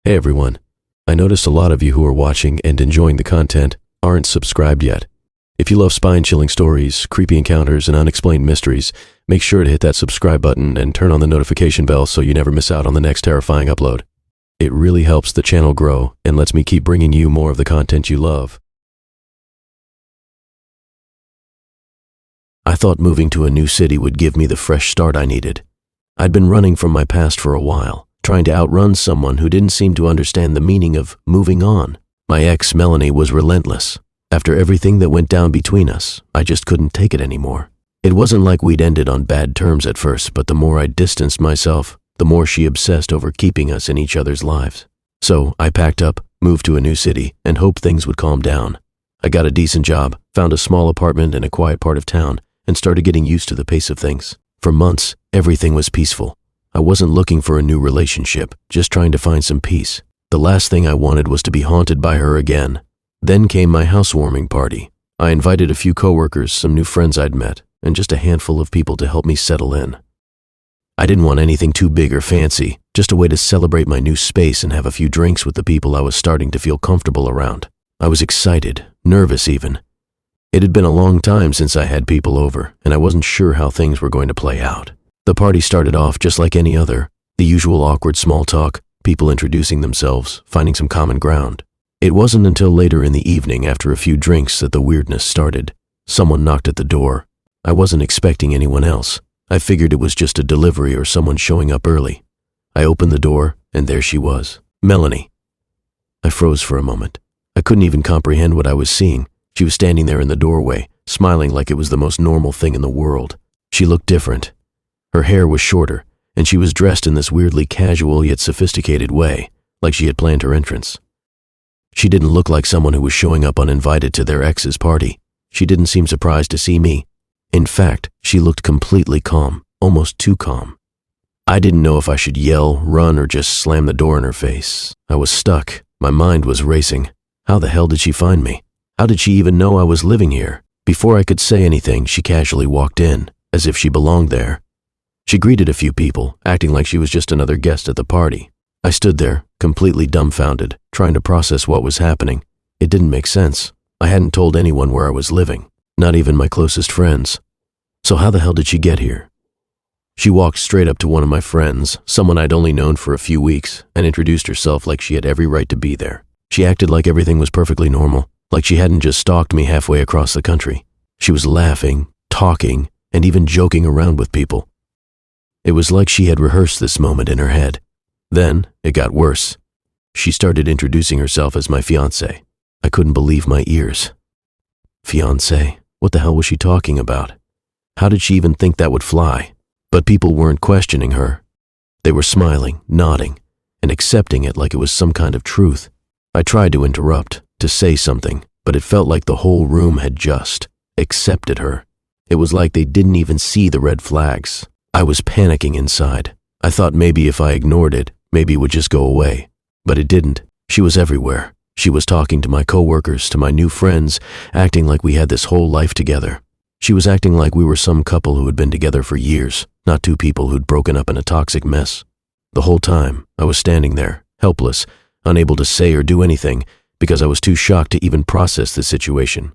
Hey everyone, I noticed a lot of you who are watching and enjoying the content aren't subscribed yet. If you love spine-chilling stories, creepy encounters, and unexplained mysteries, make sure to hit that subscribe button and turn on the notification bell so you never miss out on the next terrifying upload. It really helps the channel grow and lets me keep bringing you more of the content you love. I thought moving to a new city would give me the fresh start I needed. I'd been running from my past for a while, trying to outrun someone who didn't seem to understand the meaning of moving on. My ex, Melanie, was relentless. After everything that went down between us, I just couldn't take it anymore. It wasn't like we'd ended on bad terms at first, but the more I distanced myself, the more she obsessed over keeping us in each other's lives. So I packed up, moved to a new city, and hoped things would calm down. I got a decent job, found a small apartment in a quiet part of town, and started getting used to the pace of things. For months, everything was peaceful. I wasn't looking for a new relationship, just trying to find some peace. The last thing I wanted was to be haunted by her again. Then came my housewarming party. I invited a few coworkers, some new friends I'd met, and just a handful of people to help me settle in. I didn't want anything too big or fancy, just a way to celebrate my new space and have a few drinks with the people I was starting to feel comfortable around. I was excited, nervous even. It had been a long time since I had people over, and I wasn't sure how things were going to play out. The party started off just like any other, the usual awkward small talk, people introducing themselves, finding some common ground. It wasn't until later in the evening, after a few drinks, that the weirdness started. Someone knocked at the door. I wasn't expecting anyone else. I figured it was just a delivery or someone showing up early. I opened the door, and there she was, Melanie. I froze for a moment. I couldn't even comprehend what I was seeing. She was standing there in the doorway, smiling like it was the most normal thing in the world. She looked different. Her hair was shorter, and she was dressed in this weirdly casual yet sophisticated way, like she had planned her entrance. She didn't look like someone who was showing up uninvited to their ex's party. She didn't seem surprised to see me. In fact, she looked completely calm, almost too calm. I didn't know if I should yell, run, or just slam the door in her face. I was stuck. My mind was racing. How the hell did she find me? How did she even know I was living here? Before I could say anything, she casually walked in, as if she belonged there. She greeted a few people, acting like she was just another guest at the party. I stood there, completely dumbfounded, trying to process what was happening. It didn't make sense. I hadn't told anyone where I was living, not even my closest friends. So how the hell did she get here? She walked straight up to one of my friends, someone I'd only known for a few weeks, and introduced herself like she had every right to be there. She acted like everything was perfectly normal, like she hadn't just stalked me halfway across the country. She was laughing, talking, and even joking around with people. It was like she had rehearsed this moment in her head. Then, it got worse. She started introducing herself as my fiancé. I couldn't believe my ears. Fiancé? What the hell was she talking about? How did she even think that would fly? But people weren't questioning her. They were smiling, nodding, and accepting it like it was some kind of truth. I tried to interrupt, to say something, but it felt like the whole room had just accepted her. It was like they didn't even see the red flags. I was panicking inside. I thought maybe if I ignored it, maybe it would just go away. But it didn't. She was everywhere. She was talking to my coworkers, to my new friends, acting like we had this whole life together. She was acting like we were some couple who had been together for years, not two people who'd broken up in a toxic mess. The whole time, I was standing there, helpless, unable to say or do anything, because I was too shocked to even process the situation.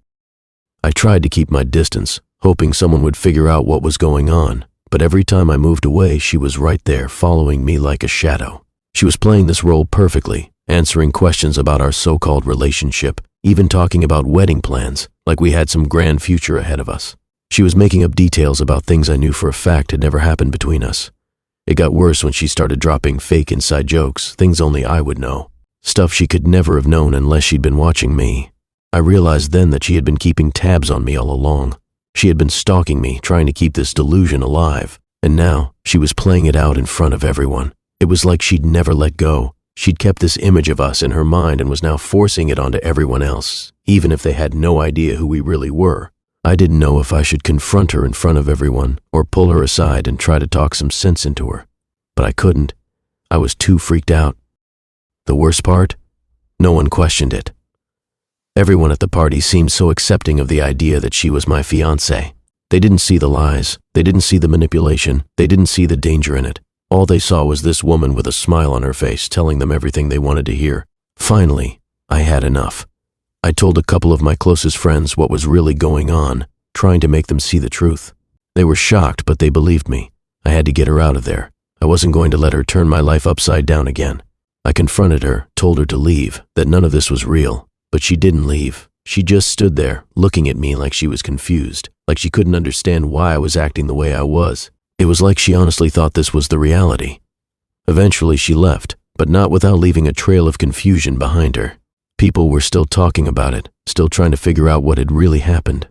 I tried to keep my distance, hoping someone would figure out what was going on. But every time I moved away, she was right there, following me like a shadow. She was playing this role perfectly, answering questions about our so-called relationship, even talking about wedding plans, like we had some grand future ahead of us. She was making up details about things I knew for a fact had never happened between us. It got worse when she started dropping fake inside jokes, things only I would know. Stuff she could never have known unless she'd been watching me. I realized then that she had been keeping tabs on me all along. She had been stalking me, trying to keep this delusion alive, and now she was playing it out in front of everyone. It was like she'd never let go. She'd kept this image of us in her mind and was now forcing it onto everyone else, even if they had no idea who we really were. I didn't know if I should confront her in front of everyone or pull her aside and try to talk some sense into her. But I couldn't. I was too freaked out. The worst part? No one questioned it. Everyone at the party seemed so accepting of the idea that she was my fiancé. They didn't see the lies. They didn't see the manipulation. They didn't see the danger in it. All they saw was this woman with a smile on her face telling them everything they wanted to hear. Finally, I had enough. I told a couple of my closest friends what was really going on, trying to make them see the truth. They were shocked, but they believed me. I had to get her out of there. I wasn't going to let her turn my life upside down again. I confronted her, told her to leave, that none of this was real, but she didn't leave. She just stood there, looking at me like she was confused, like she couldn't understand why I was acting the way I was. It was like she honestly thought this was the reality. Eventually she left, but not without leaving a trail of confusion behind her. People were still talking about it, still trying to figure out what had really happened.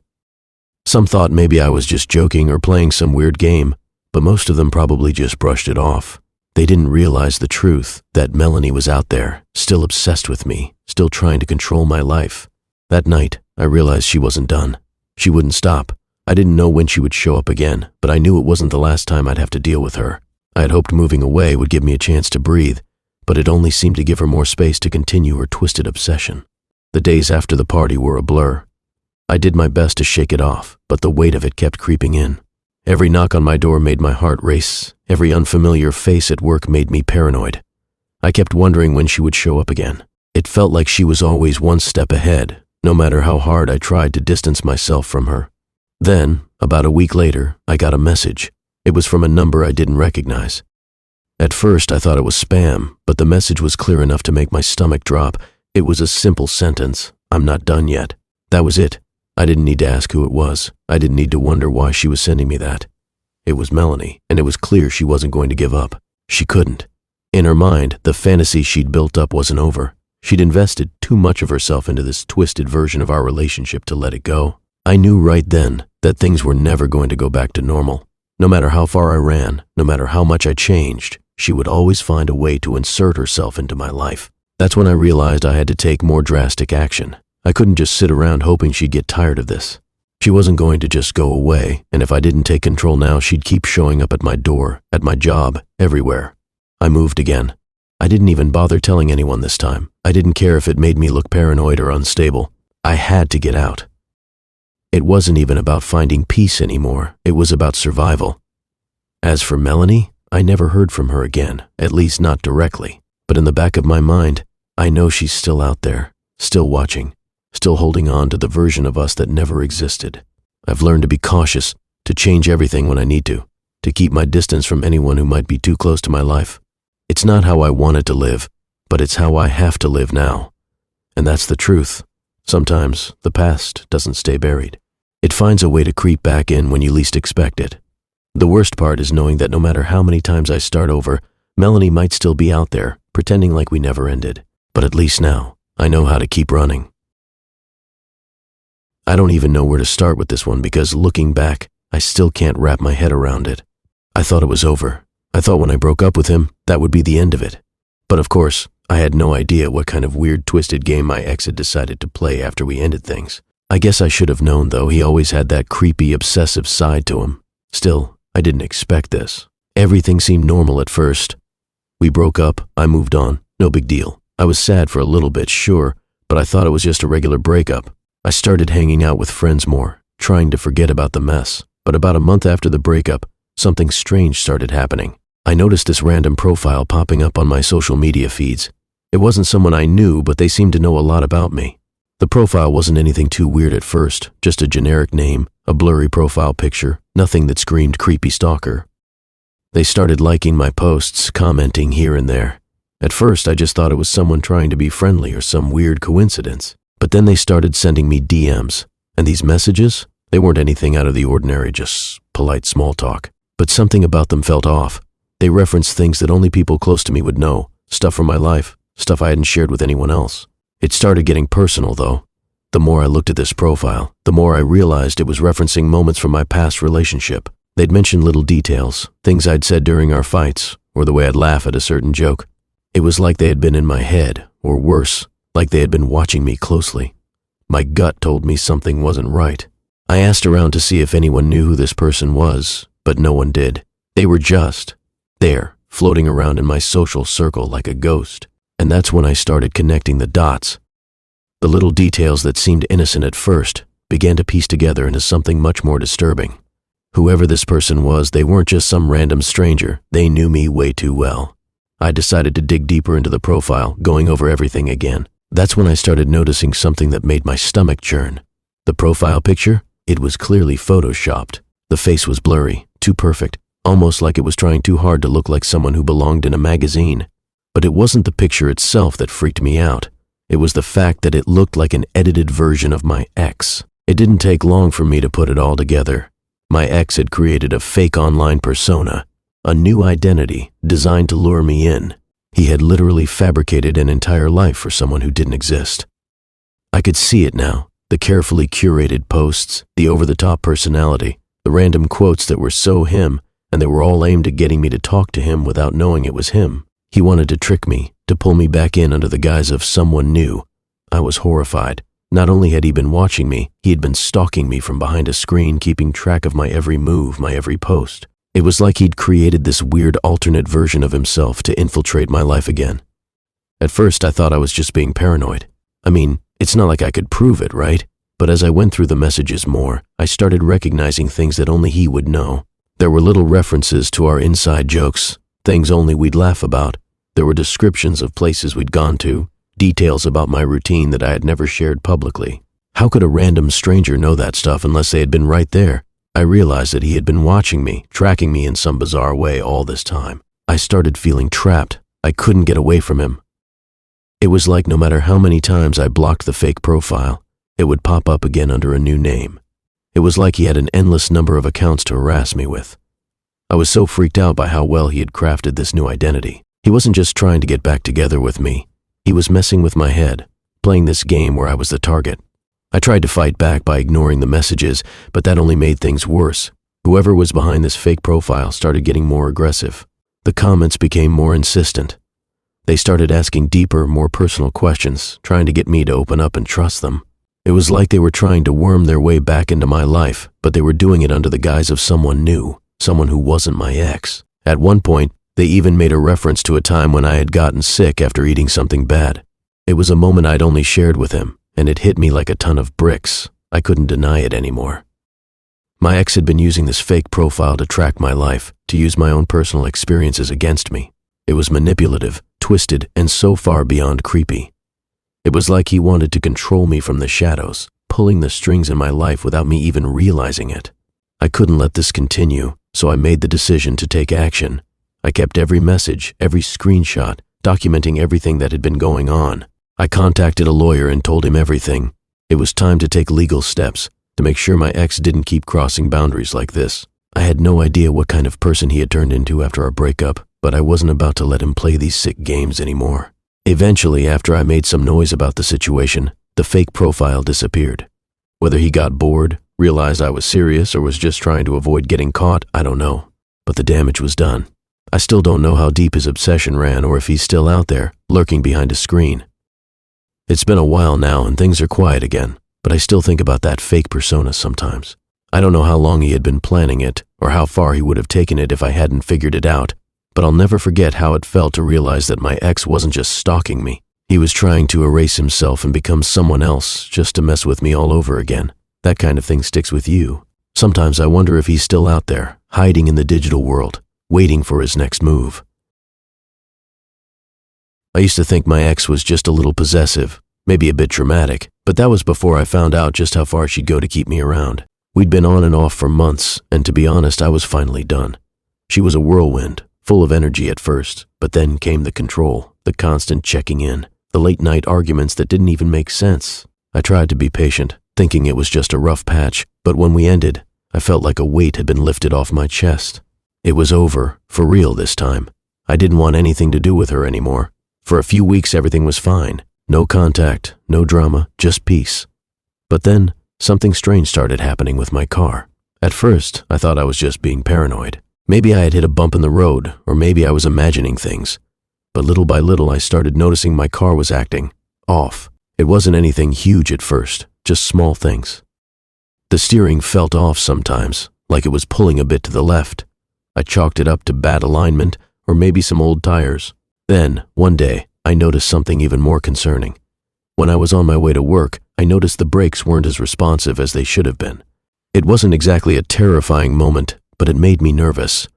Some thought maybe I was just joking or playing some weird game, but most of them probably just brushed it off. They didn't realize the truth, that Melanie was out there, still obsessed with me, still trying to control my life. That night, I realized she wasn't done. She wouldn't stop. I didn't know when she would show up again, but I knew it wasn't the last time I'd have to deal with her. I had hoped moving away would give me a chance to breathe, but it only seemed to give her more space to continue her twisted obsession. The days after the party were a blur. I did my best to shake it off, but the weight of it kept creeping in. Every knock on my door made my heart race. Every unfamiliar face at work made me paranoid. I kept wondering when she would show up again. It felt like she was always one step ahead, no matter how hard I tried to distance myself from her. Then, about a week later, I got a message. It was from a number I didn't recognize. At first, I thought it was spam, but the message was clear enough to make my stomach drop. It was a simple sentence: "I'm not done yet." That was it. I didn't need to ask who it was. I didn't need to wonder why she was sending me that. It was Melanie, and it was clear she wasn't going to give up. She couldn't. In her mind, the fantasy she'd built up wasn't over. She'd invested too much of herself into this twisted version of our relationship to let it go. I knew right then that things were never going to go back to normal. No matter how far I ran, no matter how much I changed, she would always find a way to insert herself into my life. That's when I realized I had to take more drastic action. I couldn't just sit around hoping she'd get tired of this. She wasn't going to just go away, and if I didn't take control now, she'd keep showing up at my door, at my job, everywhere. I moved again. I didn't even bother telling anyone this time. I didn't care if it made me look paranoid or unstable. I had to get out. It wasn't even about finding peace anymore. It was about survival. As for Melanie, I never heard from her again, at least not directly. But in the back of my mind, I know she's still out there, still watching, still holding on to the version of us that never existed. I've learned to be cautious, to change everything when I need to keep my distance from anyone who might be too close to my life. It's not how I wanted to live, but it's how I have to live now. And that's the truth. Sometimes the past doesn't stay buried. It finds a way to creep back in when you least expect it. The worst part is knowing that no matter how many times I start over, Melanie might still be out there, pretending like we never ended. But at least now, I know how to keep running. I don't even know where to start with this one because looking back, I still can't wrap my head around it. I thought it was over. I thought when I broke up with him, that would be the end of it. But of course, I had no idea what kind of weird twisted game my ex had decided to play after we ended things. I guess I should have known though, he always had that creepy, obsessive side to him. Still, I didn't expect this. Everything seemed normal at first. We broke up, I moved on, no big deal. I was sad for a little bit, sure, but I thought it was just a regular breakup. I started hanging out with friends more, trying to forget about the mess. But about a month after the breakup, something strange started happening. I noticed this random profile popping up on my social media feeds. It wasn't someone I knew, but they seemed to know a lot about me. The profile wasn't anything too weird at first, just a generic name, a blurry profile picture, nothing that screamed creepy stalker. They started liking my posts, commenting here and there. At first, I just thought it was someone trying to be friendly or some weird coincidence. But then they started sending me DMs, and these messages, they weren't anything out of the ordinary, just polite small talk. But something about them felt off. They referenced things that only people close to me would know, stuff from my life, stuff I hadn't shared with anyone else. It started getting personal, though. The more I looked at this profile, the more I realized it was referencing moments from my past relationship. They'd mentioned little details, things I'd said during our fights, or the way I'd laugh at a certain joke. It was like they had been in my head, or worse, like they had been watching me closely. My gut told me something wasn't right. I asked around to see if anyone knew who this person was, but no one did. They were just there, floating around in my social circle like a ghost. And that's when I started connecting the dots. The little details that seemed innocent at first began to piece together into something much more disturbing. Whoever this person was, they weren't just some random stranger. They knew me way too well. I decided to dig deeper into the profile, going over everything again. That's when I started noticing something that made my stomach churn. The profile picture? It was clearly photoshopped. The face was blurry, too perfect, almost like it was trying too hard to look like someone who belonged in a magazine. But it wasn't the picture itself that freaked me out. It was the fact that it looked like an edited version of my ex. It didn't take long for me to put it all together. My ex had created a fake online persona, a new identity designed to lure me in. He had literally fabricated an entire life for someone who didn't exist. I could see it now, the carefully curated posts, the over-the-top personality, the random quotes that were so him, and they were all aimed at getting me to talk to him without knowing it was him. He wanted to trick me, to pull me back in under the guise of someone new. I was horrified. Not only had he been watching me, he had been stalking me from behind a screen, keeping track of my every move, my every post. It was like he'd created this weird alternate version of himself to infiltrate my life again. At first, I thought I was just being paranoid. I mean, it's not like I could prove it, right? But as I went through the messages more, I started recognizing things that only he would know. There were little references to our inside jokes, things only we'd laugh about. There were descriptions of places we'd gone to, details about my routine that I had never shared publicly. How could a random stranger know that stuff unless they had been right there? I realized that he had been watching me, tracking me in some bizarre way all this time. I started feeling trapped. I couldn't get away from him. It was like no matter how many times I blocked the fake profile, it would pop up again under a new name. It was like he had an endless number of accounts to harass me with. I was so freaked out by how well he had crafted this new identity. He wasn't just trying to get back together with me. He was messing with my head, playing this game where I was the target. I tried to fight back by ignoring the messages, but that only made things worse. Whoever was behind this fake profile started getting more aggressive. The comments became more insistent. They started asking deeper, more personal questions, trying to get me to open up and trust them. It was like they were trying to worm their way back into my life, but they were doing it under the guise of someone new, someone who wasn't my ex. At one point, they even made a reference to a time when I had gotten sick after eating something bad. It was a moment I'd only shared with him, and it hit me like a ton of bricks. I couldn't deny it anymore. My ex had been using this fake profile to track my life, to use my own personal experiences against me. It was manipulative, twisted, and so far beyond creepy. It was like he wanted to control me from the shadows, pulling the strings in my life without me even realizing it. I couldn't let this continue, so I made the decision to take action. I kept every message, every screenshot, documenting everything that had been going on. I contacted a lawyer and told him everything. It was time to take legal steps to make sure my ex didn't keep crossing boundaries like this. I had no idea what kind of person he had turned into after our breakup, but I wasn't about to let him play these sick games anymore. Eventually, after I made some noise about the situation, the fake profile disappeared. Whether he got bored, realized I was serious, or was just trying to avoid getting caught, I don't know. But the damage was done. I still don't know how deep his obsession ran or if he's still out there, lurking behind a screen. It's been a while now and things are quiet again, but I still think about that fake persona sometimes. I don't know how long he had been planning it or how far he would have taken it if I hadn't figured it out, but I'll never forget how it felt to realize that my ex wasn't just stalking me. He was trying to erase himself and become someone else just to mess with me all over again. That kind of thing sticks with you. Sometimes I wonder if he's still out there, hiding in the digital world, waiting for his next move. I used to think my ex was just a little possessive, maybe a bit dramatic, but that was before I found out just how far she'd go to keep me around. We'd been on and off for months, and to be honest, I was finally done. She was a whirlwind, full of energy at first, but then came the control, the constant checking in, the late-night arguments that didn't even make sense. I tried to be patient, thinking it was just a rough patch, but when we ended, I felt like a weight had been lifted off my chest. It was over, for real this time. I didn't want anything to do with her anymore. For a few weeks everything was fine. No contact, no drama, just peace. But then, something strange started happening with my car. At first, I thought I was just being paranoid. Maybe I had hit a bump in the road, or maybe I was imagining things. But little by little I started noticing my car was acting off. It wasn't anything huge at first, just small things. The steering felt off sometimes, like it was pulling a bit to the left. I chalked it up to bad alignment, or maybe some old tires. Then, one day, I noticed something even more concerning. When I was on my way to work, I noticed the brakes weren't as responsive as they should have been. It wasn't exactly a terrifying moment, but it made me nervous.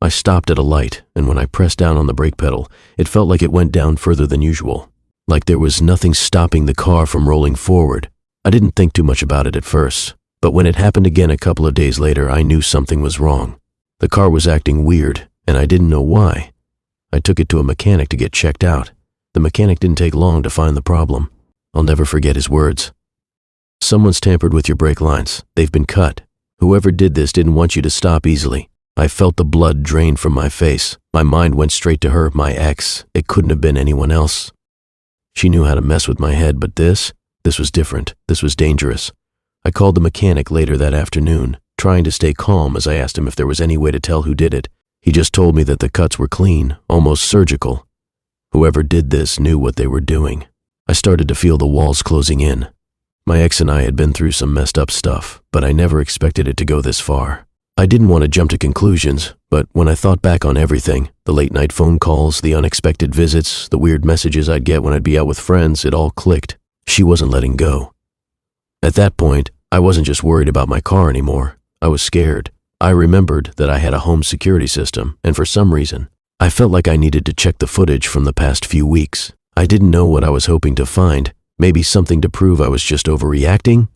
I stopped at a light, and when I pressed down on the brake pedal, it felt like it went down further than usual. Like there was nothing stopping the car from rolling forward. I didn't think too much about it at first, but when it happened again a couple of days later, I knew something was wrong. The car was acting weird, and I didn't know why. I took it to a mechanic to get checked out. The mechanic didn't take long to find the problem. I'll never forget his words. "Someone's tampered with your brake lines. They've been cut. Whoever did this didn't want you to stop easily." I felt the blood drain from my face. My mind went straight to her, my ex. It couldn't have been anyone else. She knew how to mess with my head, but this was different. This was dangerous. I called the mechanic later that afternoon, trying to stay calm as I asked him if there was any way to tell who did it. He just told me that the cuts were clean, almost surgical. Whoever did this knew what they were doing. I started to feel the walls closing in. My ex and I had been through some messed up stuff, but I never expected it to go this far. I didn't want to jump to conclusions, but when I thought back on everything, the late-night phone calls, the unexpected visits, the weird messages I'd get when I'd be out with friends, it all clicked. She wasn't letting go. At that point, I wasn't just worried about my car anymore. I was scared. I remembered that I had a home security system, and for some reason, I felt like I needed to check the footage from the past few weeks. I didn't know what I was hoping to find, maybe something to prove I was just overreacting?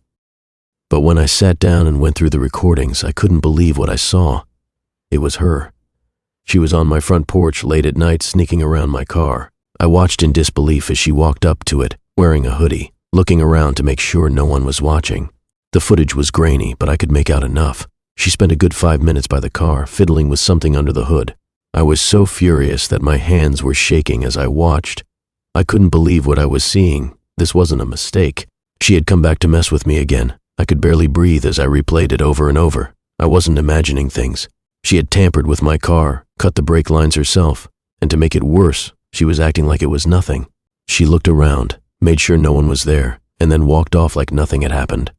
But when I sat down and went through the recordings, I couldn't believe what I saw. It was her. She was on my front porch late at night, sneaking around my car. I watched in disbelief as she walked up to it, wearing a hoodie, looking around to make sure no one was watching. The footage was grainy, but I could make out enough. She spent a good 5 minutes by the car, fiddling with something under the hood. I was so furious that my hands were shaking as I watched. I couldn't believe what I was seeing. This wasn't a mistake. She had come back to mess with me again. I could barely breathe as I replayed it over and over. I wasn't imagining things. She had tampered with my car, cut the brake lines herself, and to make it worse, she was acting like it was nothing. She looked around, made sure no one was there, and then walked off like nothing had happened.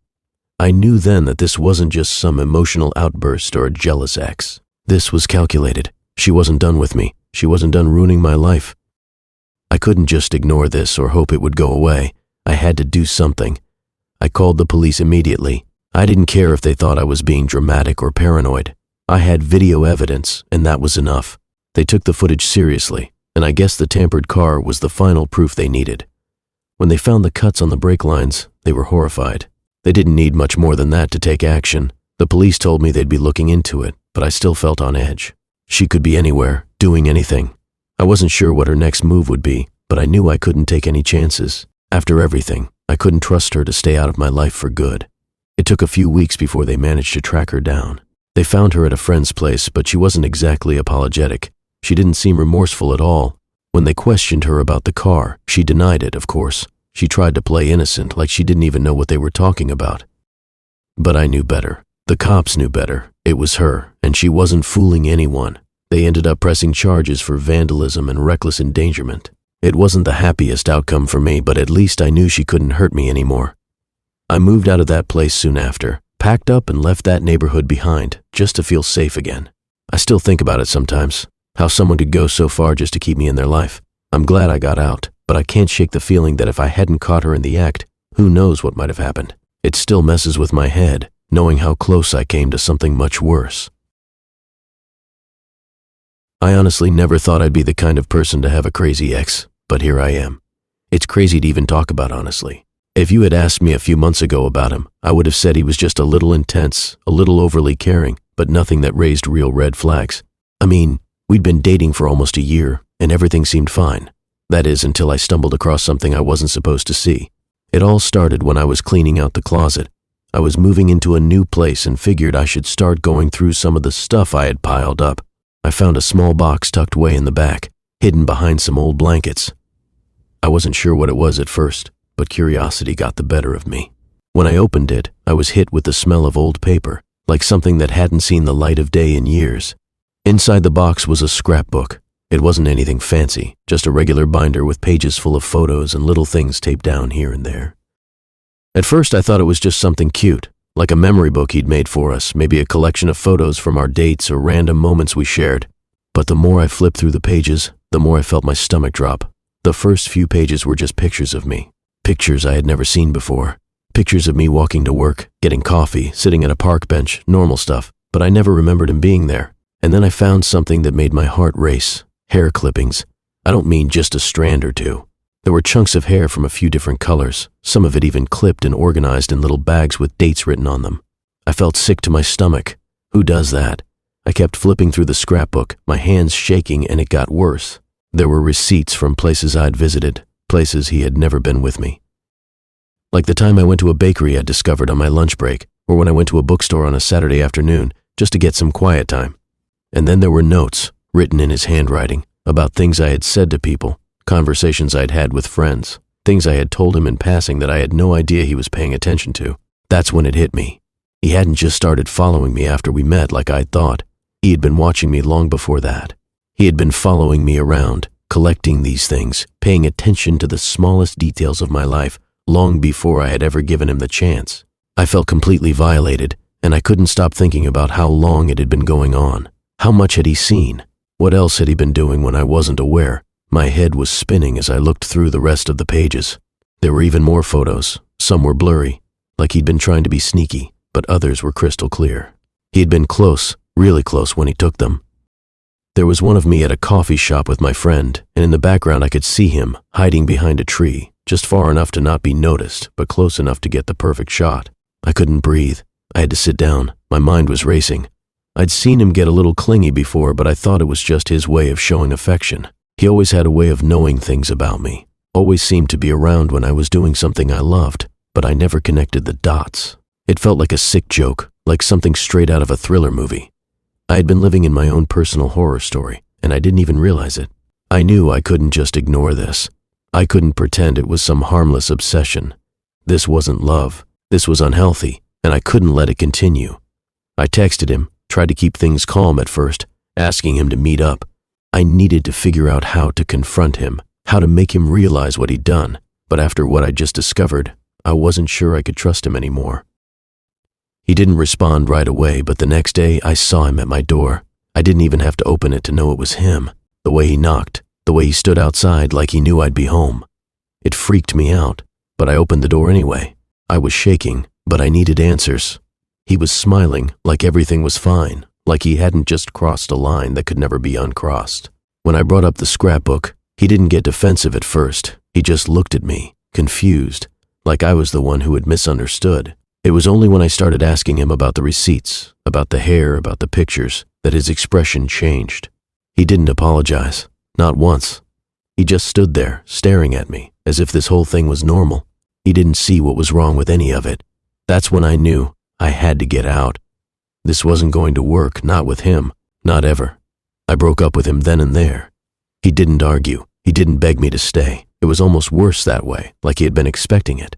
I knew then that this wasn't just some emotional outburst or a jealous ex. This was calculated. She wasn't done with me. She wasn't done ruining my life. I couldn't just ignore this or hope it would go away. I had to do something. I called the police immediately. I didn't care if they thought I was being dramatic or paranoid. I had video evidence, and that was enough. They took the footage seriously, and I guess the tampered car was the final proof they needed. When they found the cuts on the brake lines, they were horrified. They didn't need much more than that to take action. The police told me they'd be looking into it, but I still felt on edge. She could be anywhere, doing anything. I wasn't sure what her next move would be, but I knew I couldn't take any chances. After everything, I couldn't trust her to stay out of my life for good. It took a few weeks before they managed to track her down. They found her at a friend's place, but she wasn't exactly apologetic. She didn't seem remorseful at all. When they questioned her about the car, she denied it, of course. She tried to play innocent, like she didn't even know what they were talking about. But I knew better. The cops knew better. It was her, and she wasn't fooling anyone. They ended up pressing charges for vandalism and reckless endangerment. It wasn't the happiest outcome for me, but at least I knew she couldn't hurt me anymore. I moved out of that place soon after, packed up and left that neighborhood behind, just to feel safe again. I still think about it sometimes, how someone could go so far just to keep me in their life. I'm glad I got out, but I can't shake the feeling that if I hadn't caught her in the act, who knows what might have happened. It still messes with my head, knowing how close I came to something much worse. I honestly never thought I'd be the kind of person to have a crazy ex, but here I am. It's crazy to even talk about, honestly. If you had asked me a few months ago about him, I would have said he was just a little intense, a little overly caring, but nothing that raised real red flags. I mean, we'd been dating for almost a year, and everything seemed fine. That is, until I stumbled across something I wasn't supposed to see. It all started when I was cleaning out the closet. I was moving into a new place and figured I should start going through some of the stuff I had piled up. I found a small box tucked way in the back, hidden behind some old blankets. I wasn't sure what it was at first, but curiosity got the better of me. When I opened it, I was hit with the smell of old paper, like something that hadn't seen the light of day in years. Inside the box was a scrapbook. It wasn't anything fancy, just a regular binder with pages full of photos and little things taped down here and there. At first, I thought it was just something cute, like a memory book he'd made for us, maybe a collection of photos from our dates or random moments we shared. But the more I flipped through the pages, the more I felt my stomach drop. The first few pages were just pictures of me, pictures I had never seen before. Pictures of me walking to work, getting coffee, sitting at a park bench, normal stuff, but I never remembered him being there. And then I found something that made my heart race. Hair clippings. I don't mean just a strand or two. There were chunks of hair from a few different colors, some of it even clipped and organized in little bags with dates written on them. I felt sick to my stomach. Who does that? I kept flipping through the scrapbook, my hands shaking, and it got worse. There were receipts from places I'd visited, places he had never been with me. Like the time I went to a bakery I'd discovered on my lunch break, or when I went to a bookstore on a Saturday afternoon just to get some quiet time. And then there were notes, written in his handwriting, about things I had said to people, conversations I'd had with friends, things I had told him in passing that I had no idea he was paying attention to. That's when it hit me. He hadn't just started following me after we met like I'd thought. He had been watching me long before that. He had been following me around, collecting these things, paying attention to the smallest details of my life, long before I had ever given him the chance. I felt completely violated, and I couldn't stop thinking about how long it had been going on. How much had he seen? What else had he been doing when I wasn't aware? My head was spinning as I looked through the rest of the pages. There were even more photos. Some were blurry, like he'd been trying to be sneaky, but others were crystal clear. He had been close, really close when he took them. There was one of me at a coffee shop with my friend, and in the background I could see him, hiding behind a tree, just far enough to not be noticed, but close enough to get the perfect shot. I couldn't breathe. I had to sit down. My mind was racing. I'd seen him get a little clingy before, but I thought it was just his way of showing affection. He always had a way of knowing things about me, always seemed to be around when I was doing something I loved, but I never connected the dots. It felt like a sick joke, like something straight out of a thriller movie. I had been living in my own personal horror story, and I didn't even realize it. I knew I couldn't just ignore this. I couldn't pretend it was some harmless obsession. This wasn't love. This was unhealthy, and I couldn't let it continue. I texted him, tried to keep things calm at first, asking him to meet up. I needed to figure out how to confront him, how to make him realize what he'd done, but after what I'd just discovered, I wasn't sure I could trust him anymore. He didn't respond right away, but the next day I saw him at my door. I didn't even have to open it to know it was him. The way he knocked, the way he stood outside like he knew I'd be home. It freaked me out, but I opened the door anyway. I was shaking, but I needed answers. He was smiling like everything was fine, like he hadn't just crossed a line that could never be uncrossed. When I brought up the scrapbook, he didn't get defensive at first. He just looked at me, confused, like I was the one who had misunderstood. It was only when I started asking him about the receipts, about the hair, about the pictures, that his expression changed. He didn't apologize, not once. He just stood there, staring at me, as if this whole thing was normal. He didn't see what was wrong with any of it. That's when I knew I had to get out. This wasn't going to work, not with him, not ever. I broke up with him then and there. He didn't argue. He didn't beg me to stay. It was almost worse that way, like he had been expecting it.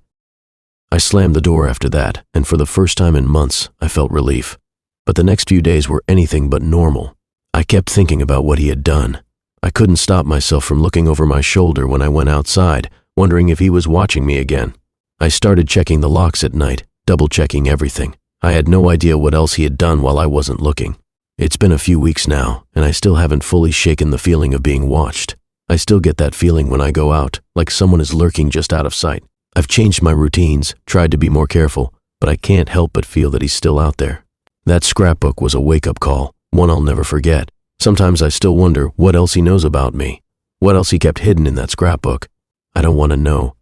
I slammed the door after that, and for the first time in months, I felt relief. But the next few days were anything but normal. I kept thinking about what he had done. I couldn't stop myself from looking over my shoulder when I went outside, wondering if he was watching me again. I started checking the locks at night, double-checking everything. I had no idea what else he had done while I wasn't looking. It's been a few weeks now, and I still haven't fully shaken the feeling of being watched. I still get that feeling when I go out, like someone is lurking just out of sight. I've changed my routines, tried to be more careful, but I can't help but feel that he's still out there. That scrapbook was a wake-up call, one I'll never forget. Sometimes I still wonder what else he knows about me, what else he kept hidden in that scrapbook. I don't want to know.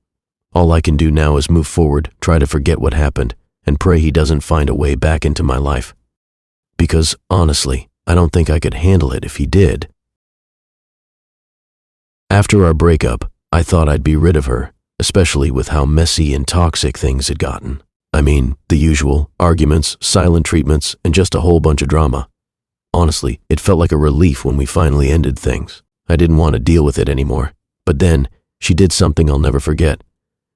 All I can do now is move forward, try to forget what happened, and pray he doesn't find a way back into my life. Because, honestly, I don't think I could handle it if he did. After our breakup, I thought I'd be rid of her, especially with how messy and toxic things had gotten. I mean, the usual, arguments, silent treatments, and just a whole bunch of drama. Honestly, it felt like a relief when we finally ended things. I didn't want to deal with it anymore. But then, she did something I'll never forget.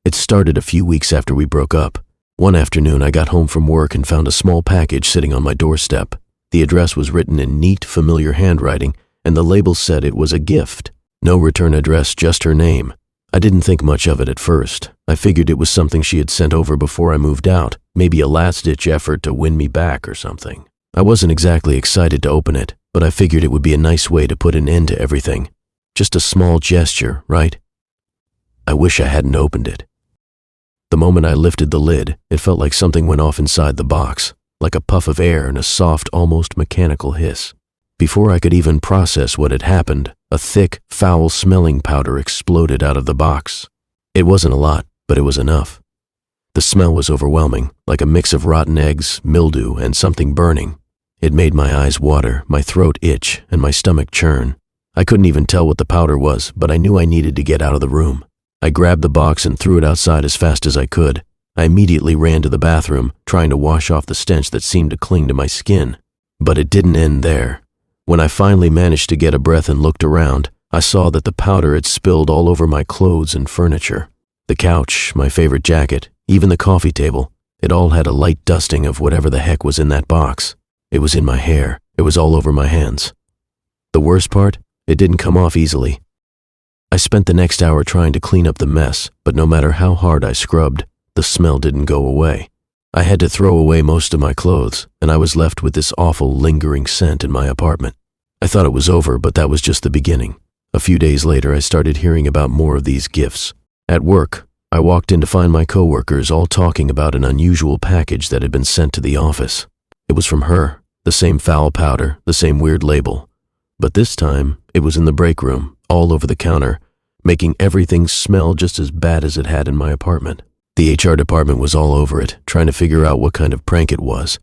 It started a few weeks after we broke up. One afternoon, I got home from work and found a small package sitting on my doorstep. The address was written in neat, familiar handwriting, and the label said it was a gift. No return address, just her name. I didn't think much of it at first. I figured it was something she had sent over before I moved out, maybe a last-ditch effort to win me back or something. I wasn't exactly excited to open it, but I figured it would be a nice way to put an end to everything. Just a small gesture, right? I wish I hadn't opened it. The moment I lifted the lid, it felt like something went off inside the box, like a puff of air and a soft, almost mechanical hiss. Before I could even process what had happened, a thick, foul-smelling powder exploded out of the box. It wasn't a lot, but it was enough. The smell was overwhelming, like a mix of rotten eggs, mildew, and something burning. It made my eyes water, my throat itch, and my stomach churn. I couldn't even tell what the powder was, but I knew I needed to get out of the room. I grabbed the box and threw it outside as fast as I could. I immediately ran to the bathroom, trying to wash off the stench that seemed to cling to my skin. But it didn't end there. When I finally managed to get a breath and looked around, I saw that the powder had spilled all over my clothes and furniture. The couch, my favorite jacket, even the coffee table, it all had a light dusting of whatever the heck was in that box. It was in my hair. It was all over my hands. The worst part? It didn't come off easily. I spent the next hour trying to clean up the mess, but no matter how hard I scrubbed, the smell didn't go away. I had to throw away most of my clothes, and I was left with this awful, lingering scent in my apartment. I thought it was over, but that was just the beginning. A few days later, I started hearing about more of these gifts. At work, I walked in to find my coworkers all talking about an unusual package that had been sent to the office. It was from her, the same foul powder, the same weird label. But this time, it was in the break room, all over the counter, making everything smell just as bad as it had in my apartment. The HR department was all over it, trying to figure out what kind of prank it was.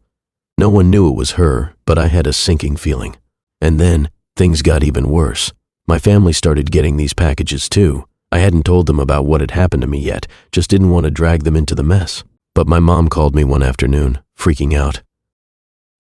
No one knew it was her, but I had a sinking feeling. And then, things got even worse. My family started getting these packages too. I hadn't told them about what had happened to me yet, just didn't want to drag them into the mess. But my mom called me one afternoon, freaking out.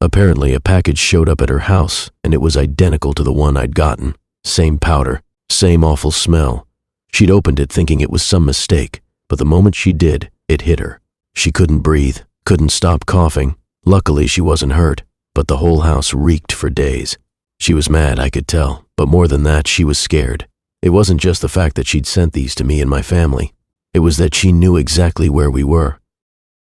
Apparently, a package showed up at her house, and it was identical to the one I'd gotten. Same powder, same awful smell. She'd opened it thinking it was some mistake, but the moment she did, it hit her. She couldn't breathe, couldn't stop coughing. Luckily, she wasn't hurt, but the whole house reeked for days. She was mad, I could tell, but more than that, she was scared. It wasn't just the fact that she'd sent these to me and my family. It was that she knew exactly where we were.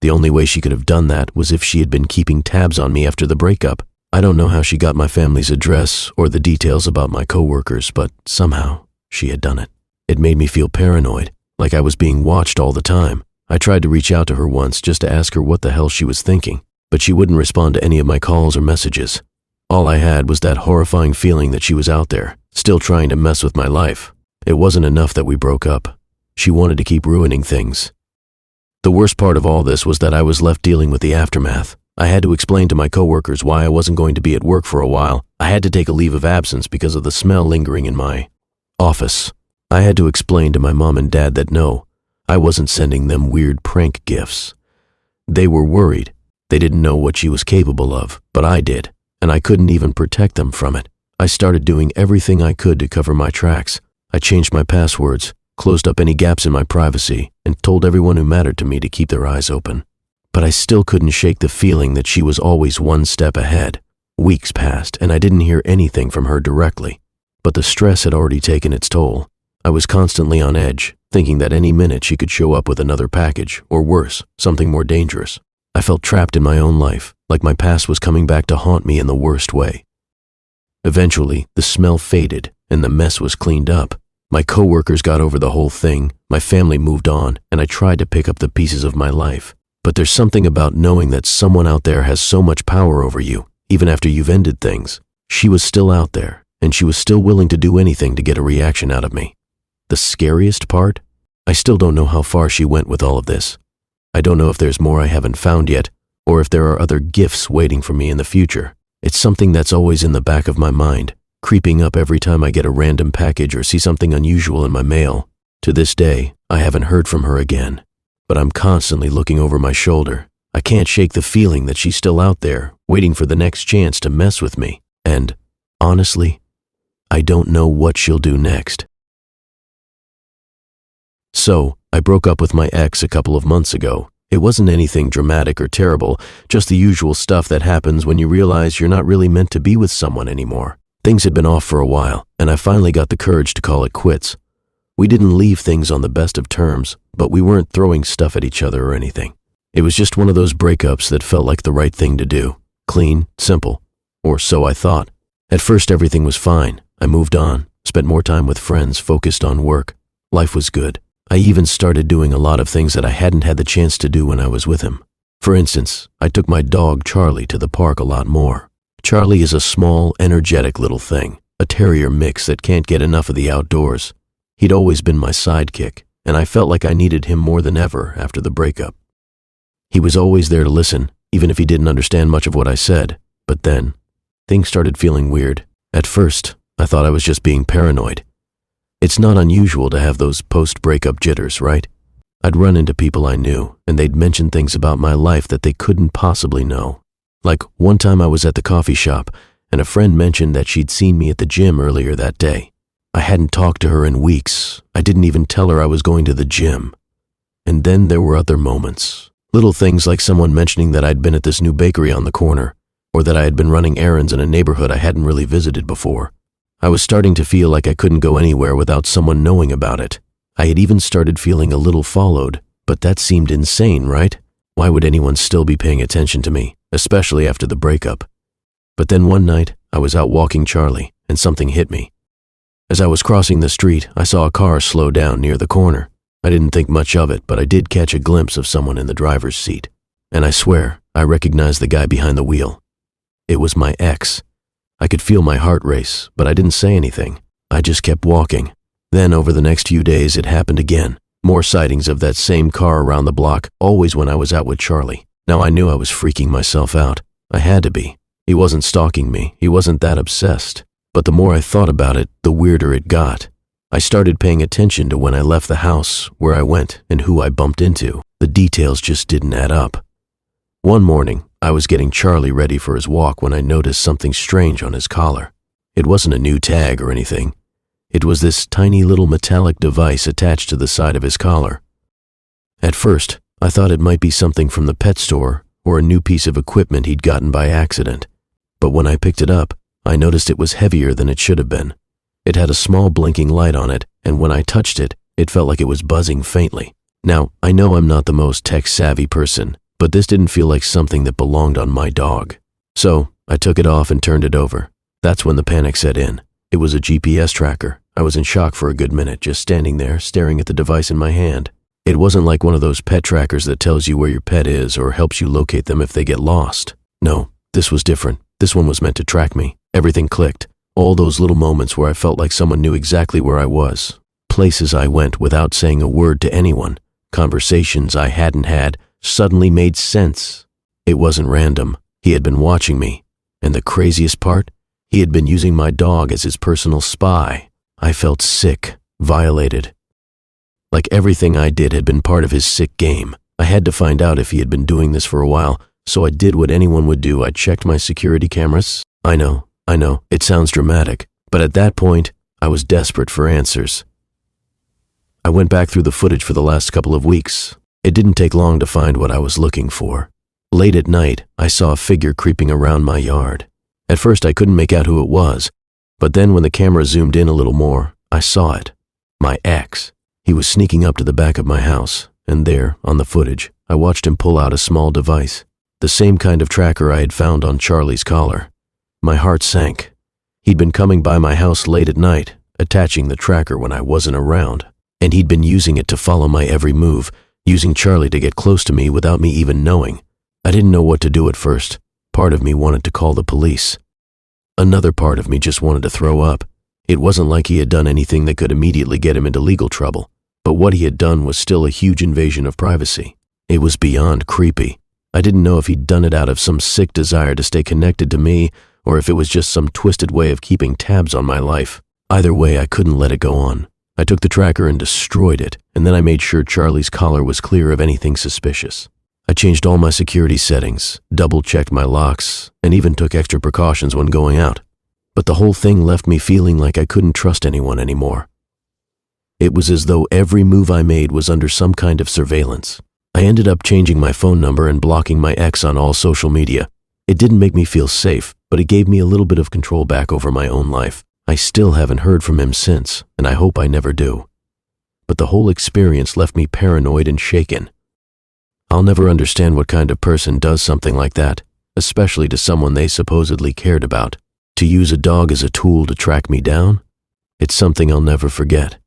The only way she could have done that was if she had been keeping tabs on me after the breakup. I don't know how she got my family's address or the details about my coworkers, but somehow she had done it. It made me feel paranoid, like I was being watched all the time. I tried to reach out to her once just to ask her what the hell she was thinking, but she wouldn't respond to any of my calls or messages. All I had was that horrifying feeling that she was out there, still trying to mess with my life. It wasn't enough that we broke up. She wanted to keep ruining things. The worst part of all this was that I was left dealing with the aftermath. I had to explain to my coworkers why I wasn't going to be at work for a while. I had to take a leave of absence because of the smell lingering in my office. I had to explain to my mom and dad that no, I wasn't sending them weird prank gifts. They were worried. They didn't know what she was capable of, but I did, and I couldn't even protect them from it. I started doing everything I could to cover my tracks. I changed my passwords, closed up any gaps in my privacy, and told everyone who mattered to me to keep their eyes open. But I still couldn't shake the feeling that she was always one step ahead. Weeks passed, and I didn't hear anything from her directly. But the stress had already taken its toll. I was constantly on edge, thinking that any minute she could show up with another package, or worse, something more dangerous. I felt trapped in my own life, like my past was coming back to haunt me in the worst way. Eventually, the smell faded, and the mess was cleaned up. My coworkers got over the whole thing, my family moved on, and I tried to pick up the pieces of my life. But there's something about knowing that someone out there has so much power over you, even after you've ended things. She was still out there, and she was still willing to do anything to get a reaction out of me. The scariest part? I still don't know how far she went with all of this. I don't know if there's more I haven't found yet, or if there are other gifts waiting for me in the future. It's something that's always in the back of my mind, creeping up every time I get a random package or see something unusual in my mail. To this day, I haven't heard from her again, but I'm constantly looking over my shoulder. I can't shake the feeling that she's still out there, waiting for the next chance to mess with me. And, honestly, I don't know what she'll do next. So, I broke up with my ex a couple of months ago. It wasn't anything dramatic or terrible, just the usual stuff that happens when you realize you're not really meant to be with someone anymore. Things had been off for a while, and I finally got the courage to call it quits. We didn't leave things on the best of terms, but we weren't throwing stuff at each other or anything. It was just one of those breakups that felt like the right thing to do. Clean, simple, or so I thought. At first everything was fine. I moved on, spent more time with friends, focused on work. Life was good. I even started doing a lot of things that I hadn't had the chance to do when I was with him. For instance, I took my dog Charlie to the park a lot more. Charlie is a small, energetic little thing, a terrier mix that can't get enough of the outdoors. He'd always been my sidekick, and I felt like I needed him more than ever after the breakup. He was always there to listen, even if he didn't understand much of what I said. But then, things started feeling weird. At first, I thought I was just being paranoid. It's not unusual to have those post-breakup jitters, right? I'd run into people I knew, and they'd mention things about my life that they couldn't possibly know. Like one time I was at the coffee shop, and a friend mentioned that she'd seen me at the gym earlier that day. I hadn't talked to her in weeks. I didn't even tell her I was going to the gym. And then there were other moments. Little things like someone mentioning that I'd been at this new bakery on the corner, or that I had been running errands in a neighborhood I hadn't really visited before. I was starting to feel like I couldn't go anywhere without someone knowing about it. I had even started feeling a little followed, but that seemed insane, right? Why would anyone still be paying attention to me, especially after the breakup? But then one night, I was out walking Charlie, and something hit me. As I was crossing the street, I saw a car slow down near the corner. I didn't think much of it, but I did catch a glimpse of someone in the driver's seat. And I swear, I recognized the guy behind the wheel. It was my ex. I could feel my heart race, but I didn't say anything. I just kept walking. Then over the next few days, it happened again. More sightings of that same car around the block, always when I was out with Charlie. Now I knew I was freaking myself out. I had to be. He wasn't stalking me. He wasn't that obsessed. But the more I thought about it, the weirder it got. I started paying attention to when I left the house, where I went, and who I bumped into. The details just didn't add up. One morning, I was getting Charlie ready for his walk when I noticed something strange on his collar. It wasn't a new tag or anything. It was this tiny little metallic device attached to the side of his collar. At first, I thought it might be something from the pet store or a new piece of equipment he'd gotten by accident. But when I picked it up, I noticed it was heavier than it should have been. It had a small blinking light on it, and when I touched it, it felt like it was buzzing faintly. Now, I know I'm not the most tech-savvy person, but this didn't feel like something that belonged on my dog. So, I took it off and turned it over. That's when the panic set in. It was a GPS tracker. I was in shock for a good minute, just standing there, staring at the device in my hand. It wasn't like one of those pet trackers that tells you where your pet is or helps you locate them if they get lost. No, this was different. This one was meant to track me. Everything clicked. All those little moments where I felt like someone knew exactly where I was. Places I went without saying a word to anyone. Conversations I hadn't had suddenly made sense. It wasn't random. He had been watching me. And the craziest part? He had been using my dog as his personal spy. I felt sick, violated. Like everything I did had been part of his sick game. I had to find out if he had been doing this for a while, so I did what anyone would do. I checked my security cameras. I know, it sounds dramatic, but at that point, I was desperate for answers. I went back through the footage for the last couple of weeks. It didn't take long to find what I was looking for. Late at night, I saw a figure creeping around my yard. At first, I couldn't make out who it was, but then when the camera zoomed in a little more, I saw it. My ex. He was sneaking up to the back of my house, and there, on the footage, I watched him pull out a small device, the same kind of tracker I had found on Charlie's collar. My heart sank. He'd been coming by my house late at night, attaching the tracker when I wasn't around, and he'd been using it to follow my every move, using Charlie to get close to me without me even knowing. I didn't know what to do at first. Part of me wanted to call the police. Another part of me just wanted to throw up. It wasn't like he had done anything that could immediately get him into legal trouble, but what he had done was still a huge invasion of privacy. It was beyond creepy. I didn't know if he'd done it out of some sick desire to stay connected to me, or if it was just some twisted way of keeping tabs on my life. Either way, I couldn't let it go on. I took the tracker and destroyed it, and then I made sure Charlie's collar was clear of anything suspicious. I changed all my security settings, double-checked my locks, and even took extra precautions when going out. But the whole thing left me feeling like I couldn't trust anyone anymore. It was as though every move I made was under some kind of surveillance. I ended up changing my phone number and blocking my ex on all social media. It didn't make me feel safe, but it gave me a little bit of control back over my own life. I still haven't heard from him since, and I hope I never do. But the whole experience left me paranoid and shaken. I'll never understand what kind of person does something like that, especially to someone they supposedly cared about. To use a dog as a tool to track me down? It's something I'll never forget.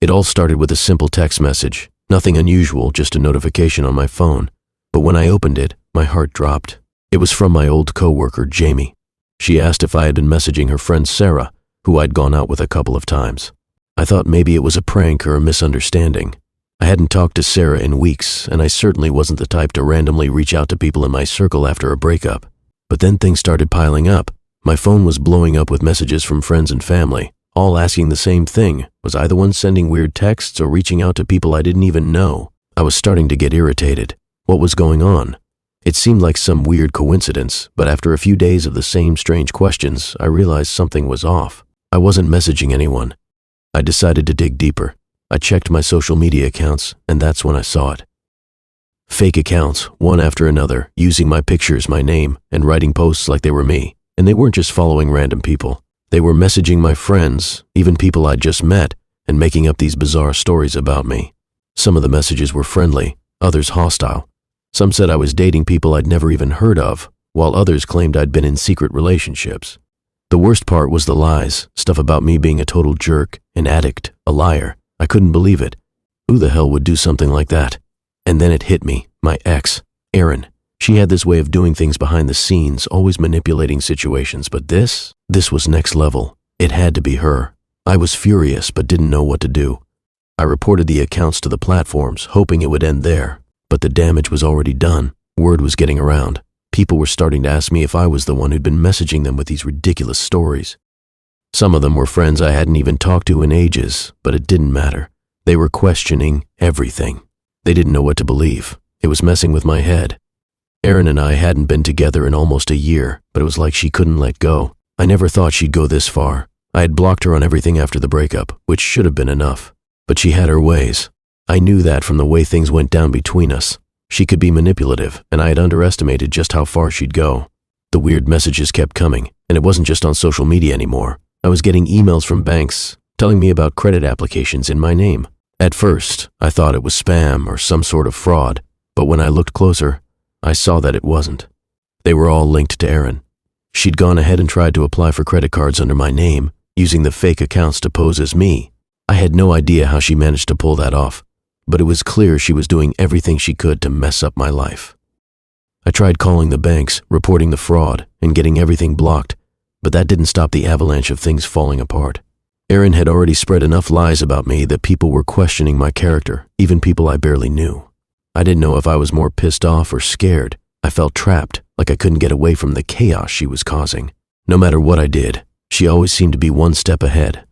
It all started with a simple text message, nothing unusual, just a notification on my phone. But when I opened it, my heart dropped. It was from my old coworker, Jamie. She asked if I had been messaging her friend Sarah, who I'd gone out with a couple of times. I thought maybe it was a prank or a misunderstanding. I hadn't talked to Sarah in weeks, and I certainly wasn't the type to randomly reach out to people in my circle after a breakup. But then things started piling up. My phone was blowing up with messages from friends and family, all asking the same thing. Was I the one sending weird texts or reaching out to people I didn't even know? I was starting to get irritated. What was going on? It seemed like some weird coincidence, but after a few days of the same strange questions, I realized something was off. I wasn't messaging anyone. I decided to dig deeper. I checked my social media accounts, and that's when I saw it. Fake accounts, one after another, using my pictures, my name, and writing posts like they were me. And they weren't just following random people. They were messaging my friends, even people I'd just met, and making up these bizarre stories about me. Some of the messages were friendly, others hostile. Some said I was dating people I'd never even heard of, while others claimed I'd been in secret relationships. The worst part was the lies, stuff about me being a total jerk, an addict, a liar. I couldn't believe it. Who the hell would do something like that? And then it hit me, my ex, Erin. She had this way of doing things behind the scenes, always manipulating situations, but this was next level. It had to be her. I was furious, but didn't know what to do. I reported the accounts to the platforms, hoping it would end there. But the damage was already done. Word was getting around. People were starting to ask me if I was the one who'd been messaging them with these ridiculous stories. Some of them were friends I hadn't even talked to in ages, but it didn't matter. They were questioning everything. They didn't know what to believe. It was messing with my head. Erin and I hadn't been together in almost a year, but it was like she couldn't let go. I never thought she'd go this far. I had blocked her on everything after the breakup, which should have been enough. But she had her ways. I knew that from the way things went down between us. She could be manipulative, and I had underestimated just how far she'd go. The weird messages kept coming, and it wasn't just on social media anymore. I was getting emails from banks telling me about credit applications in my name. At first, I thought it was spam or some sort of fraud, but when I looked closer, I saw that it wasn't. They were all linked to Erin. She'd gone ahead and tried to apply for credit cards under my name, using the fake accounts to pose as me. I had no idea how she managed to pull that off, but it was clear she was doing everything she could to mess up my life. I tried calling the banks, reporting the fraud, and getting everything blocked, but that didn't stop the avalanche of things falling apart. Erin had already spread enough lies about me that people were questioning my character, even people I barely knew. I didn't know if I was more pissed off or scared. I felt trapped, like I couldn't get away from the chaos she was causing. No matter what I did, she always seemed to be one step ahead.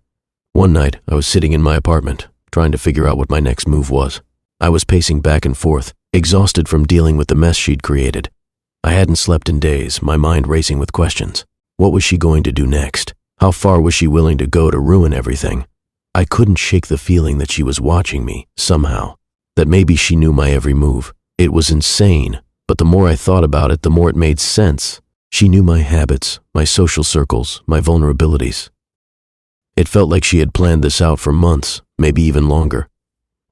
One night, I was sitting in my apartment, trying to figure out what my next move was. I was pacing back and forth, exhausted from dealing with the mess she'd created. I hadn't slept in days, my mind racing with questions. What was she going to do next? How far was she willing to go to ruin everything? I couldn't shake the feeling that she was watching me, somehow. That maybe she knew my every move. It was insane, but the more I thought about it, the more it made sense. She knew my habits, my social circles, my vulnerabilities. It felt like she had planned this out for months, maybe even longer.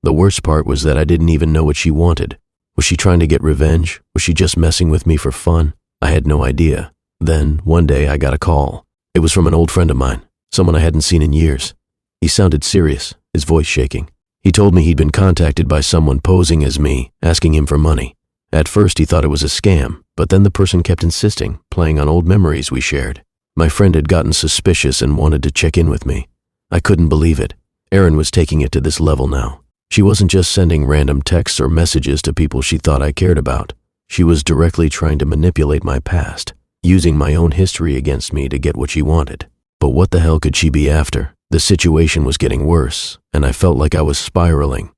The worst part was that I didn't even know what she wanted. Was she trying to get revenge? Was she just messing with me for fun? I had no idea. Then, one day, I got a call. It was from an old friend of mine, someone I hadn't seen in years. He sounded serious, his voice shaking. He told me he'd been contacted by someone posing as me, asking him for money. At first, he thought it was a scam, but then the person kept insisting, playing on old memories we shared. My friend had gotten suspicious and wanted to check in with me. I couldn't believe it. Erin was taking it to this level now. She wasn't just sending random texts or messages to people she thought I cared about. She was directly trying to manipulate my past, using my own history against me to get what she wanted. But what the hell could she be after? The situation was getting worse, and I felt like I was spiraling.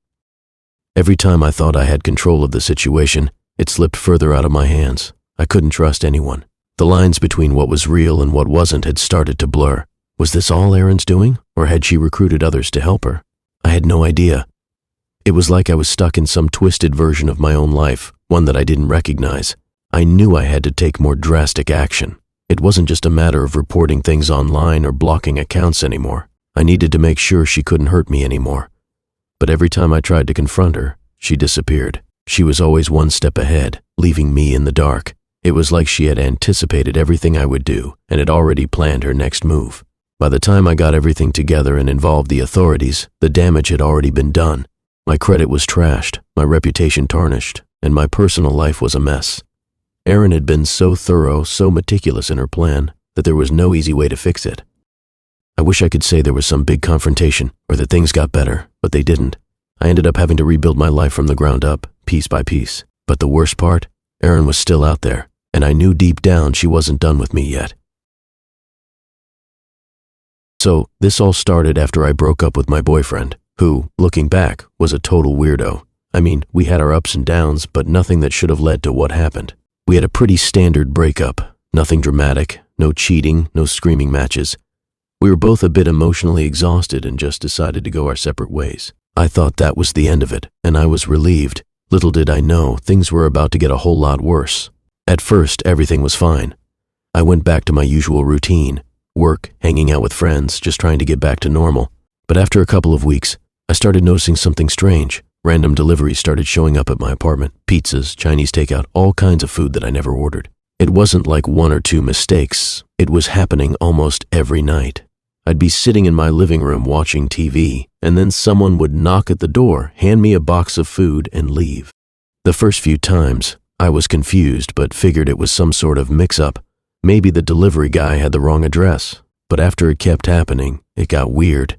Every time I thought I had control of the situation, it slipped further out of my hands. I couldn't trust anyone. The lines between what was real and what wasn't had started to blur. Was this all Erin's doing, or had she recruited others to help her? I had no idea. It was like I was stuck in some twisted version of my own life, one that I didn't recognize. I knew I had to take more drastic action. It wasn't just a matter of reporting things online or blocking accounts anymore. I needed to make sure she couldn't hurt me anymore. But every time I tried to confront her, she disappeared. She was always one step ahead, leaving me in the dark. It was like she had anticipated everything I would do and had already planned her next move. By the time I got everything together and involved the authorities, the damage had already been done. My credit was trashed, my reputation tarnished, and my personal life was a mess. Erin had been so thorough, so meticulous in her plan, that there was no easy way to fix it. I wish I could say there was some big confrontation, or that things got better, but they didn't. I ended up having to rebuild my life from the ground up, piece by piece. But the worst part? Erin was still out there, and I knew deep down she wasn't done with me yet. So, this all started after I broke up with my boyfriend, who, looking back, was a total weirdo. I mean, we had our ups and downs, but nothing that should have led to what happened. We had a pretty standard breakup, nothing dramatic, no cheating, no screaming matches. We were both a bit emotionally exhausted and just decided to go our separate ways. I thought that was the end of it, and I was relieved. Little did I know, things were about to get a whole lot worse. At first, everything was fine. I went back to my usual routine, work, hanging out with friends, just trying to get back to normal. But after a couple of weeks, I started noticing something strange. Random deliveries started showing up at my apartment. Pizzas, Chinese takeout, all kinds of food that I never ordered. It wasn't like one or two mistakes. It was happening almost every night. I'd be sitting in my living room watching TV, and then someone would knock at the door, hand me a box of food, and leave. The first few times, I was confused but figured it was some sort of mix-up. Maybe the delivery guy had the wrong address. But after it kept happening, it got weird.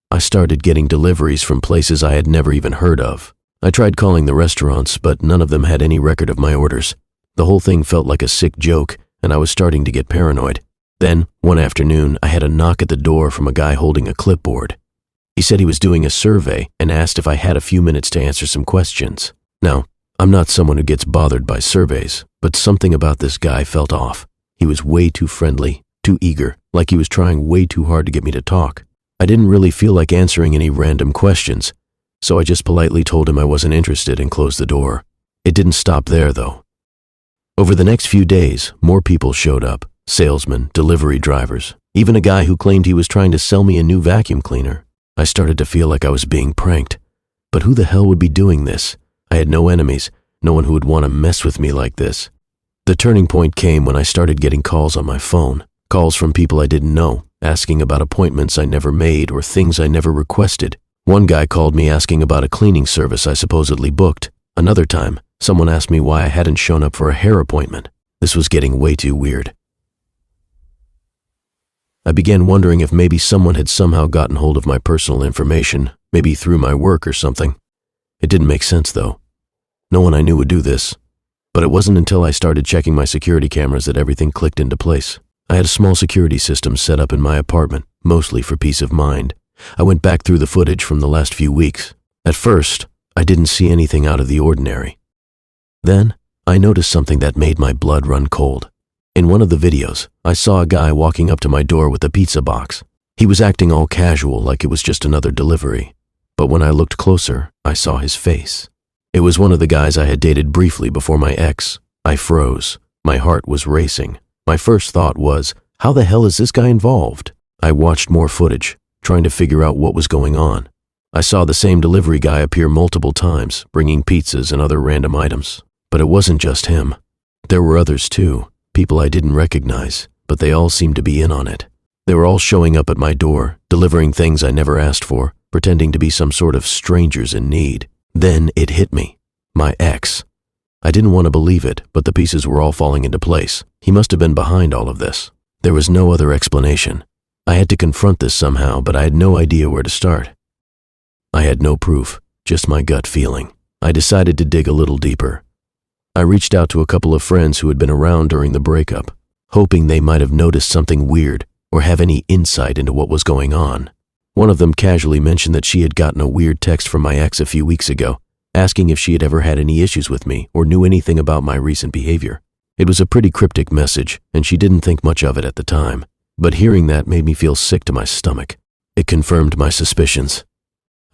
I started getting deliveries from places I had never even heard of. I tried calling the restaurants, but none of them had any record of my orders. The whole thing felt like a sick joke, and I was starting to get paranoid. Then, one afternoon, I had a knock at the door from a guy holding a clipboard. He said he was doing a survey and asked if I had a few minutes to answer some questions. Now, I'm not someone who gets bothered by surveys, but something about this guy felt off. He was way too friendly, too eager, like he was trying way too hard to get me to talk. I didn't really feel like answering any random questions, so I just politely told him I wasn't interested and closed the door. It didn't stop there, though. Over the next few days, more people showed up. Salesmen, delivery drivers, even a guy who claimed he was trying to sell me a new vacuum cleaner. I started to feel like I was being pranked. But who the hell would be doing this? I had no enemies, no one who would want to mess with me like this. The turning point came when I started getting calls on my phone, calls from people I didn't know, asking about appointments I never made or things I never requested. One guy called me asking about a cleaning service I supposedly booked. Another time, someone asked me why I hadn't shown up for a hair appointment. This was getting way too weird. I began wondering if maybe someone had somehow gotten hold of my personal information, maybe through my work or something. It didn't make sense, though. No one I knew would do this. But it wasn't until I started checking my security cameras that everything clicked into place. I had a small security system set up in my apartment, mostly for peace of mind. I went back through the footage from the last few weeks. At first, I didn't see anything out of the ordinary. Then, I noticed something that made my blood run cold. In one of the videos, I saw a guy walking up to my door with a pizza box. He was acting all casual, like it was just another delivery. But when I looked closer, I saw his face. It was one of the guys I had dated briefly before my ex. I froze. My heart was racing. My first thought was, how the hell is this guy involved? I watched more footage, trying to figure out what was going on. I saw the same delivery guy appear multiple times, bringing pizzas and other random items. But it wasn't just him. There were others too. People I didn't recognize, but they all seemed to be in on it. They were all showing up at my door, delivering things I never asked for, pretending to be some sort of strangers in need. Then it hit me. My ex. I didn't want to believe it, but the pieces were all falling into place. He must have been behind all of this. There was no other explanation. I had to confront this somehow, but I had no idea where to start. I had no proof, just my gut feeling. I decided to dig a little deeper. I reached out to a couple of friends who had been around during the breakup, hoping they might have noticed something weird or have any insight into what was going on. One of them casually mentioned that she had gotten a weird text from my ex a few weeks ago, asking if she had ever had any issues with me or knew anything about my recent behavior. It was a pretty cryptic message, and she didn't think much of it at the time. But hearing that made me feel sick to my stomach. It confirmed my suspicions.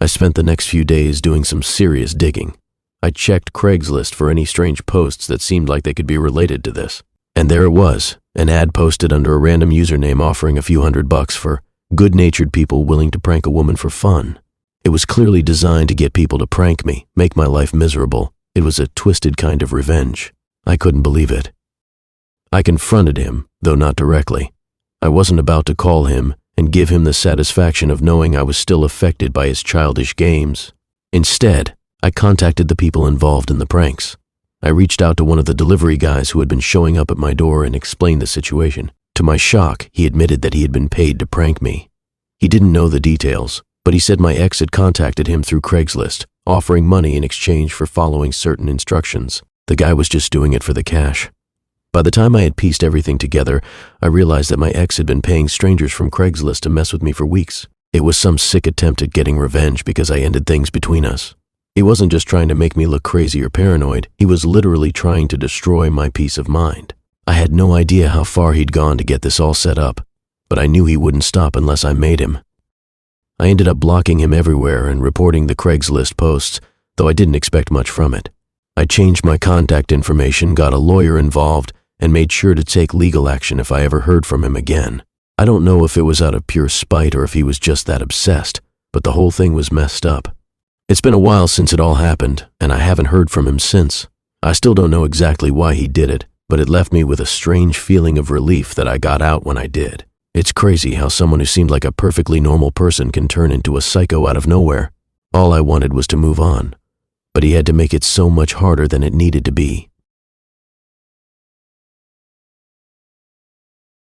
I spent the next few days doing some serious digging. I checked Craigslist for any strange posts that seemed like they could be related to this. And there it was, an ad posted under a random username offering a few $100 for good-natured people willing to prank a woman for fun. It was clearly designed to get people to prank me, make my life miserable. It was a twisted kind of revenge. I couldn't believe it. I confronted him, though not directly. I wasn't about to call him and give him the satisfaction of knowing I was still affected by his childish games. Instead, I contacted the people involved in the pranks. I reached out to one of the delivery guys who had been showing up at my door and explained the situation. To my shock, he admitted that he had been paid to prank me. He didn't know the details, but he said my ex had contacted him through Craigslist, offering money in exchange for following certain instructions. The guy was just doing it for the cash. By the time I had pieced everything together, I realized that my ex had been paying strangers from Craigslist to mess with me for weeks. It was some sick attempt at getting revenge because I ended things between us. He wasn't just trying to make me look crazy or paranoid, he was literally trying to destroy my peace of mind. I had no idea how far he'd gone to get this all set up, but I knew he wouldn't stop unless I made him. I ended up blocking him everywhere and reporting the Craigslist posts, though I didn't expect much from it. I changed my contact information, got a lawyer involved, and made sure to take legal action if I ever heard from him again. I don't know if it was out of pure spite or if he was just that obsessed, but the whole thing was messed up. It's been a while since it all happened, and I haven't heard from him since. I still don't know exactly why he did it, but it left me with a strange feeling of relief that I got out when I did. It's crazy how someone who seemed like a perfectly normal person can turn into a psycho out of nowhere. All I wanted was to move on, but he had to make it so much harder than it needed to be.